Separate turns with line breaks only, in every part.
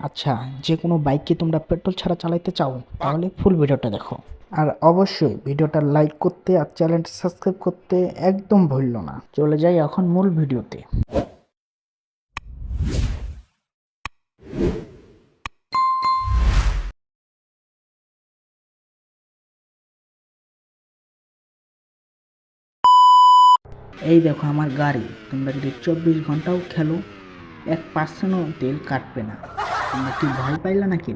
আচ্ছা, যে কোনো বাইক কি তোমরা পেট্রোল ছাড়া চালাইতে চাও? তাহলে ফুল ভিডিওটা দেখো। আর অবশ্যই ভিডিওটা লাইক করতে আর চ্যানেলটা সাবস্ক্রাইব করতে একদম ভুললো না। চলে যাই এখন মূল ভিডিওতে। এই দেখো আমার গাড়ি। তোমরা যদি 24 ঘন্টাও খেলো 1% তেল কাটবে না। তোমরা কি ভয় পাইলা নাকি?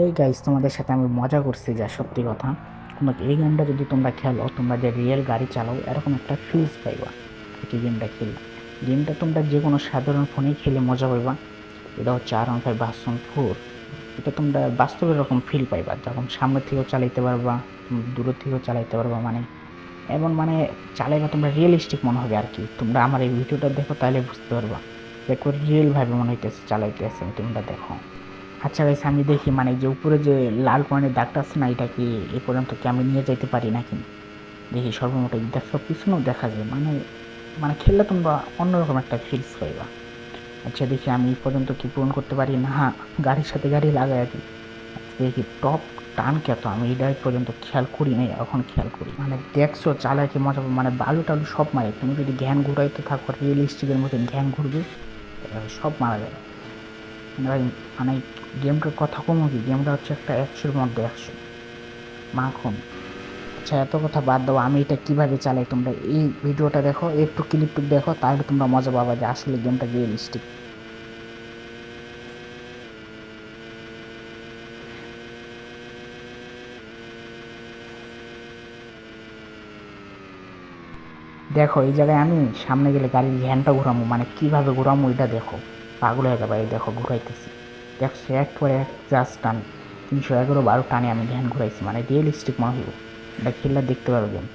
এই গাইস, তোমাদের সাথে আমি মজা করছি যা সত্যি কথা। তোমরা এই গেমটা যদি তোমরা খেলো, তোমরা যে রিয়েল গাড়ি চালাও এরকম একটা ফিলস পাইবা। কি গেমটা খেললে গেমটা তোমরা যে কোনো সাধারণ ফোনেই খেলে মজা পাইবা। এটা হচ্ছে R15 ভার্সন 4। এটা তোমরা বাস্তবে এরকম ফিল পাইবা, যখন সামনে থেকেও চালাইতে পারবা, দূর থেকেও চালাইতে পারবা, মানে এমন মানে চালাইবা তোমরা রিয়েলিস্টিক মনে হবে আর কি। তোমরা আমার এই ভিডিওটা দেখো তাহলে বুঝতে পারবা, একবার রিয়েল ভাবে মনে হইতেছে চালাইতেছে, তোমরা দেখো। আচ্ছা গাইস, আমি দেখি মানে যে উপরে যে লাল পয়েন্টের দাগটা আছে না, এটা কি এ পর্যন্ত কি আমি নিয়ে যাইতে পারি নাকি দেখি। সর্বমোট দেখো পিছনেও দেখা যায়, মানে মানে খেললে তোমরা অন্যরকম একটা ফিলস পাইবা। আচ্ছা দেখি আমি এই পর্যন্ত কি পূরণ করতে পারি না। হ্যাঁ, গাড়ির সাথে গাড়ি লাগাই আর কি। আচ্ছা দেখি টপ টান কত, আমি এটা পর্যন্ত খেয়াল করি নাই, এখন খেয়াল করি। মানে দেখছো চালায় কি মজা, মানে বালু টালু সব মারে। তুমি যদি জ্ঞান ঘুরাইতে থাকো রিয়েলিস্টিকের মতো জ্ঞান ঘুরবে, সব মারা যায়। মানে ভাই, মানে গেমটার কথা কমো কি, গেমটা হচ্ছে একটা 100-এর মধ্যে 100 মাখন। আচ্ছা এত কথা বাদ দাও, আমি এটা কিভাবে চালাই তোমরা এই ভিডিওটা দেখো, একটু ক্লিপ দেখো, তাহলে তোমরা মজা পাবা যে আসলে গেমটা রিয়েলিস্টিক। দেখো এই জায়গায় আমি সামনে গেলে গাড়ির হ্যান্ডটা ঘুরামো, মানে কিভাবে ঘুরামো এটা দেখো। পাগল হয়ে যাবে, এই দেখো ঘুরাইতেছি। দেখছো একবারে এক জাস্ট টান 311 12 টানে আমি ধ্যান ঘুরাইছি, মানে রিয়েলিস্টিক মনে হইব। এটা খেললে দেখতে পারো গেমটা।